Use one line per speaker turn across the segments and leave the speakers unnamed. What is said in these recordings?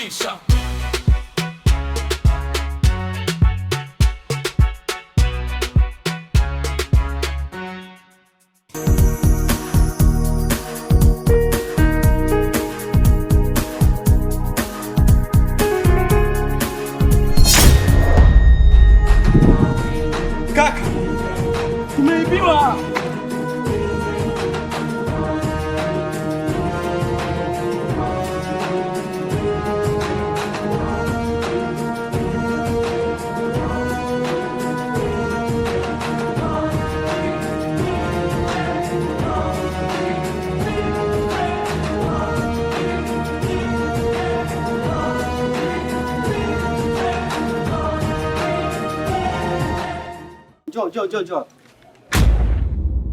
misha.
Kaka, tumeibiwa.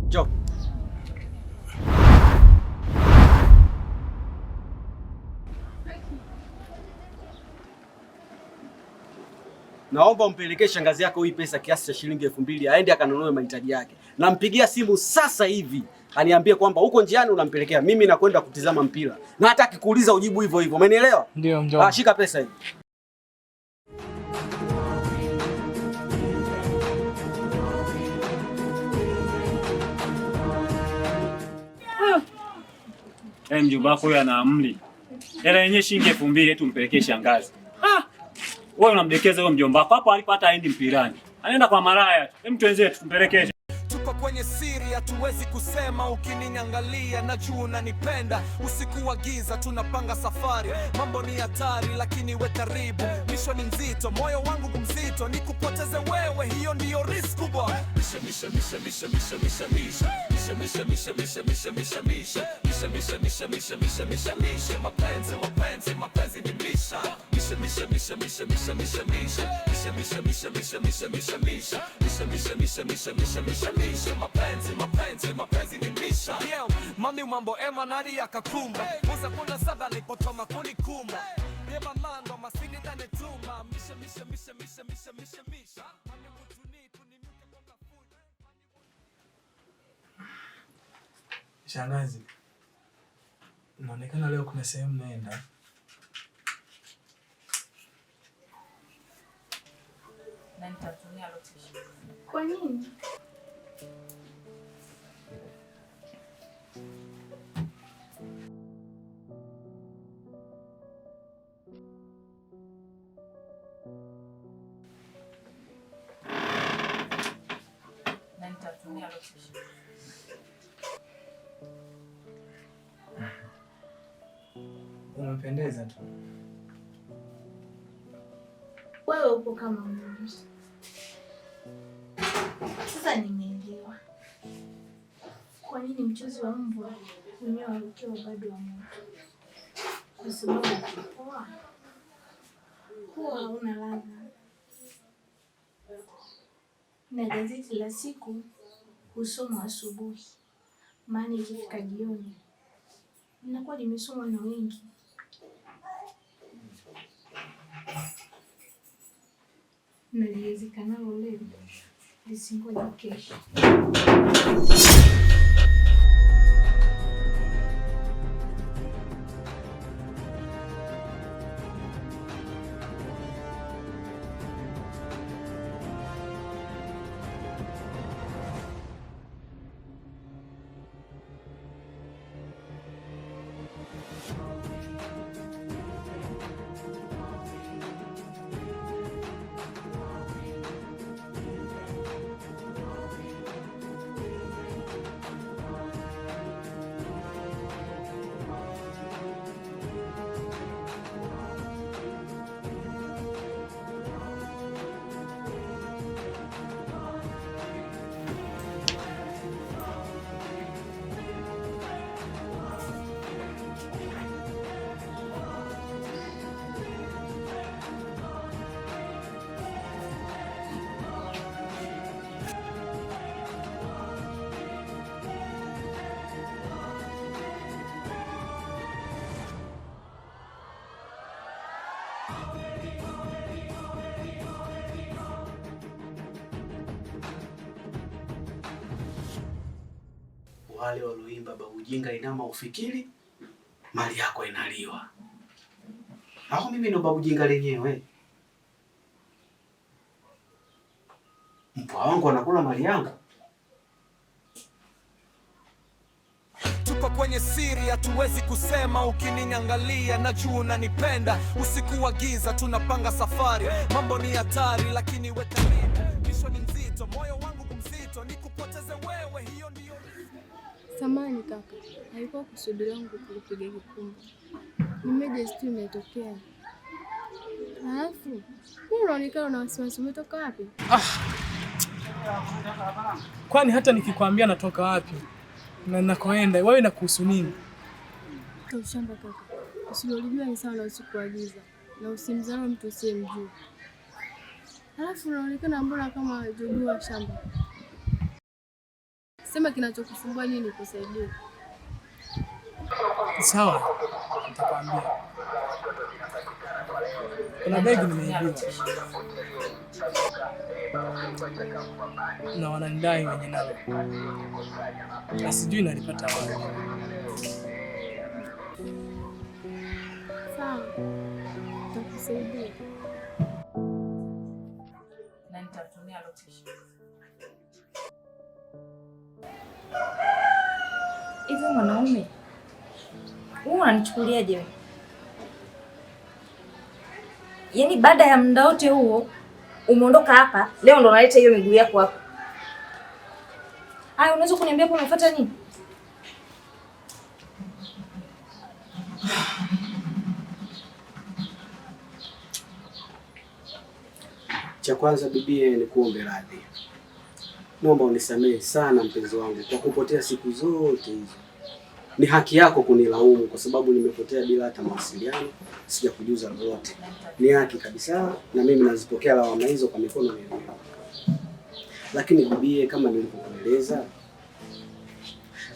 Njoo. Naomba umpelekee shangazi yako hii pesa kiasi cha shilingi 2000 aende akanunue mahitaji yake. Nampigia simu sasa hivi aniambie kwamba uko njiani unampelekea. Mimi nakwenda kutizama mpira. Na hata akikuuliza ujibu hivyo hivyo. Umenielewa?
Ndio mjomba.
Shika pesa hii.
Mjomba wako huyo ana amri. Hela yenyewe shilingi 2000 tumpelekee shangazi. Wewe unamdekeza huyo mjomba wako hapo alipata aendi mpirani. Anaenda kwa maraya. Hem twenzetu tumpelekee.
Tuko kwenye siri hatuwezi kusema, ukiniangalia na juu unanipenda. Usiku wa giza tunapanga safari, mambo ni hatari lakini we karibu. Misho ni mzito, moyo wangu mzito, nikupoteze wewe, hiyo ndiyo risk kubwa. Misha mapenzi ni misha. Mapenzi ni misha. Mami mambo ema nari akakumba. Musa kuna sada lipotoma kunikumba. Beba mando masini dane tuma. Misha. Mami mutuni tunimuke kwa kafuja.
Shangazi, inaonekana leo kuna sehemu naenda.
Na nitatumia location.
Kwa nini?
Na nitatumia location.
Unapendeza tu.
Wewe upo kama Mungu. Sasa nimeelewa. Kwa nini mchuzi wa mbwa wenyewe ukiwa bado wa moto? Kwa sababu huwa hauna ladha. Na gazeti la siku husomwa asubuhi, maana ikifika jioni linakuwa limesomwa na wengi. Na liwezekanalo leo lisingoje kesho.
Wale walioimba Babu Jinga inama ufikiri mali yako inaliwa. Au mimi ndo babu jinga lenyewe? Mpwa wangu anakula mali yangu.
Tuko kwenye siri, hatuwezi kusema. Ukiniangalia najua unanipenda. Usiku wa giza tunapanga safari. Mambo ni hatari lakini we karibu. Misho ni nzito, moyo wangu kumzito. Nikupoteze wewe, hiyo ndio.
Samahani kaka, haikuwa kusudi langu kulipiga kikumba. Nimeje tu imetokea. Alafu, unaonekana na wasiwasi, umetoka wapi?
Kwani hata nikikwambia natoka wapi na ninakoenda, wewe inakuhusu nini?
Ushamba kaka. Usilolijua ni sawa na usiku wa giza. Na usimdharau mtu usiyemjua. Alafu unaonekana mbona kama jogoo shamba. Sema kinachokusumbua nini kusaidie.
Sawa, nitakwambia. Kuna begi nimeibiwa. Na wananidai wenye nalo. Na sijui nalipata wapi.
Sawa, nitakusaidia.
Na nitatumia location.
Hivi mwanaume, wewe unanichukuliaje wewe? Yaani baada ya muda wote huo umeondoka hapa, leo ndo unaleta hiyo miguu yako hapa. Haya, unaweza kuniambia hapo unafuata nini?
Cha kwanza bibie, ni kuombe radhi. Naomba unisamehe sana mpenzi wangu kwa kupotea siku zote hizo. Ni haki yako kunilaumu kwa sababu nimepotea bila hata mawasiliano, sijakujuza lolote. Ni haki kabisa na mimi nazipokea lawama hizo kwa mikono miwili. Lakini bibie, kama nilivyokueleza,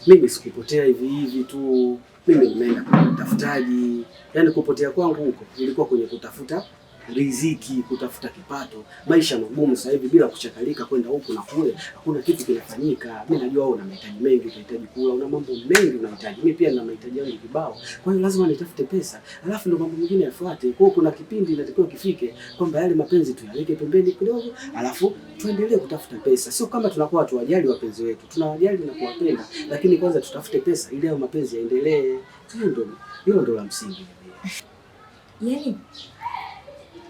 mimi sikupotea hivi hivi tu. Mimi nimeenda kwenye utafutaji. Yaani kupotea kwangu huko ilikuwa kwenye kutafuta riziki, kutafuta kipato. Maisha magumu sasa hivi, bila kuchakalika kwenda huku na kule, hakuna kitu kinafanyika. Mimi najua wewe una mahitaji mengi, unahitaji kula, una mambo mengi unahitaji. Mimi pia nina mahitaji yangu kibao. Kwa hiyo lazima nitafute pesa, alafu ndio mambo mengine yafuate. Kwa hiyo kuna kipindi inatakiwa kifike kwamba yale mapenzi tuyaweke pembeni kidogo, alafu tuendelee kutafuta pesa. Sio kama tunakuwa tuwajali wapenzi wetu, tunawajali na kuwapenda, lakini kwanza tutafute pesa ili hayo mapenzi yaendelee. Hiyo ndio la msingi.
Yaani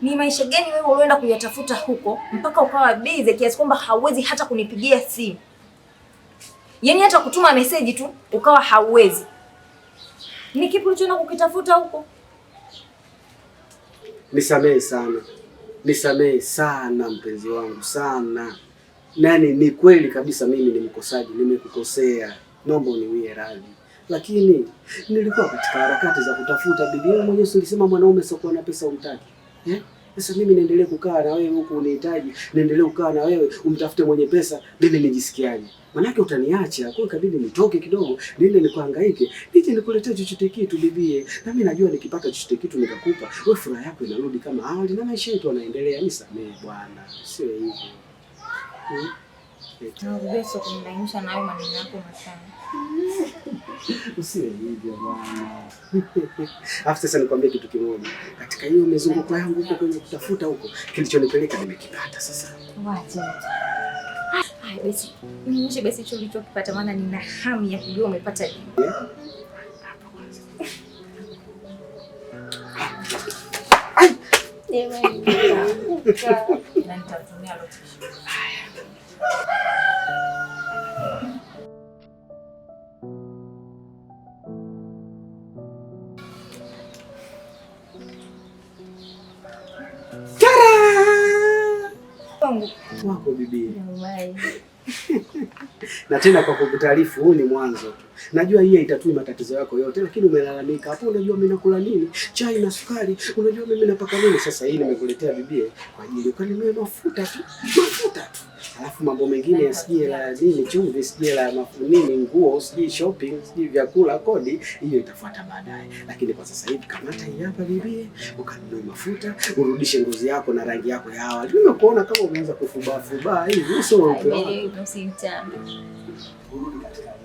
ni maisha gani wewe ulienda kuyatafuta huko mpaka ukawa busy kiasi kwamba hauwezi hata kunipigia simu? Yaani hata kutuma message tu ukawa hauwezi. Ni kipi ulichoenda kukitafuta huko?
Nisamehe sana mpenzi wangu sana. Nani, ni kweli kabisa mimi ni mkosaji, nimekukosea. Naomba uniwie radhi. Lakini nilikuwa katika harakati za kutafuta bibi. Wewe mwenyewe ulisema mwanaume sio na pesa umtaki. Sasa mimi niendelee kukaa na wewe huku unihitaji, niendelee kukaa na wewe umtafute mwenye pesa, mimi nijisikiaje? Manake utaniacha. Kwa hiyo kabidi nitoke kidogo, niende nikuhangaike, nije nikuletee chochote kitu bibie. Na mimi najua nikipata chochote kitu nikakupa, wewe furaha yako inarudi kama awali na maisha yetu yanaendelea. Nisamehe bwana, sio hivyo.
Naomba kunilainisha na hayo maneno yako masana.
Usiwe hivyo bwana. Alafu sasa nikwambie kitu kimoja. Katika hiyo mizunguko yangu huko kwenye kutafuta huko, kilichonipeleka nimekipata sasa.
Wacha. Hai basi. Nionyeshe basi hicho ulichokipata, maana nina hamu ya kujua umepata nini.
Na nitatumia location.
Wako bibi. Na tena kwa kukutaarifu, huu ni mwanzo tu. Najua hii haitatui matatizo yako yote, lakini umelalamika hapo. Unajua mimi nakula nini? Chai na sukari. Unajua mimi napaka nini? Sasa hii nimekuletea bibie kwa ajili ukanunue mafuta tu. Alafu mambo mengine yasije la nini, chumvi, sije la nini, nguo, sije shopping, sije vyakula, kodi, hiyo itafuata baadaye. Lakini kwa sasa hivi kamata hii hapa bibie, ukanunue mafuta, urudishe ngozi yako na rangi yako ya awali. Nimekuona kama umeanza kufuba hivi, uso upe.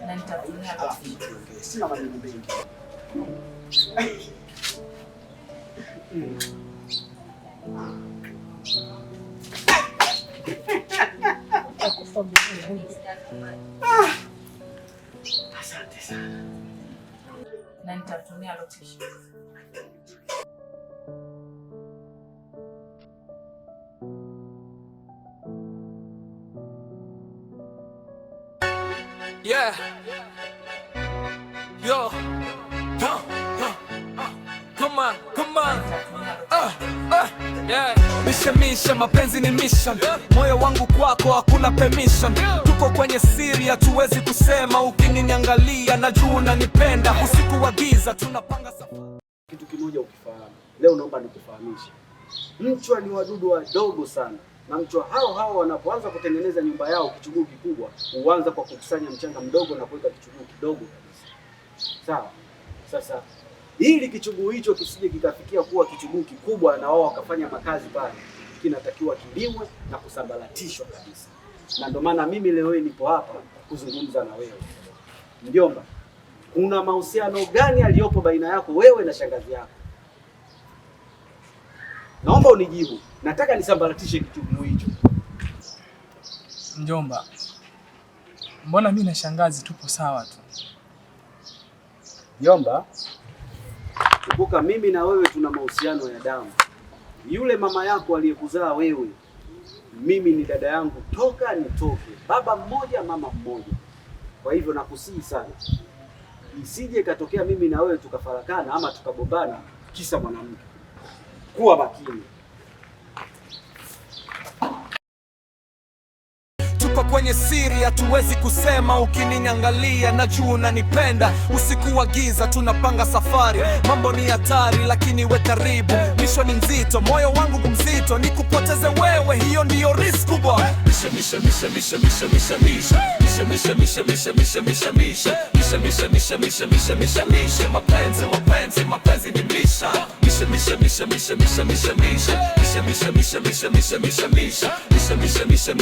Na nitatumia location.
Sina maneno mengi. Asante sana.
Na nitatumia location.
Yeah. Yo. Come on, come on. Yeah. Mishemishe, mapenzi ni mission. Moyo wangu kwako hakuna permission. Tuko kwenye siri, hatuwezi kusema. Ukiniangalia najua unanipenda. Usiku wa giza tunapanga safari.
Kitu kimoja ukifahamu, leo naomba nikufahamishe. Mchwa ni wadudu wadogo sana, na mchwa hao wanapoanza kutengeneza nyumba yao kichuguu kikubwa, huanza kwa kukusanya mchanga mdogo na kuweka kichuguu kidogo kabisa. Sawa? Sasa ili kichuguu hicho kisije kikafikia kuwa kichuguu kikubwa na wao wakafanya makazi pale, kinatakiwa kilimwe na kusambaratishwa kabisa. Na ndio maana mimi leo hii nipo hapa kuzungumza na wewe. Mjomba, kuna mahusiano gani aliyopo baina yako wewe na shangazi yako? Naomba unijibu. Nataka nisambaratishe kichuguu hicho.
Mjomba, mbona mimi na shangazi tupo sawa tu?
Mjomba, kumbuka mimi na wewe tuna mahusiano ya damu. Yule mama yako aliyekuzaa wewe, mimi ni dada yangu toka nitoke. Baba mmoja, mama mmoja. Kwa hivyo nakusihi sana, isije katokea mimi na wewe tukafarakana ama tukagombana kisa mwanamke. Kuwa makini.
Tuko kwenye siri, hatuwezi kusema. Ukiniangalia najua unanipenda. Usiku wa giza tunapanga safari. Mambo ni hatari lakini we karibu. Misho ni mzito, moyo wangu mzito. Nikupoteze wewe, hiyo ndiyo risk kubwa. Mapenzi ni misha.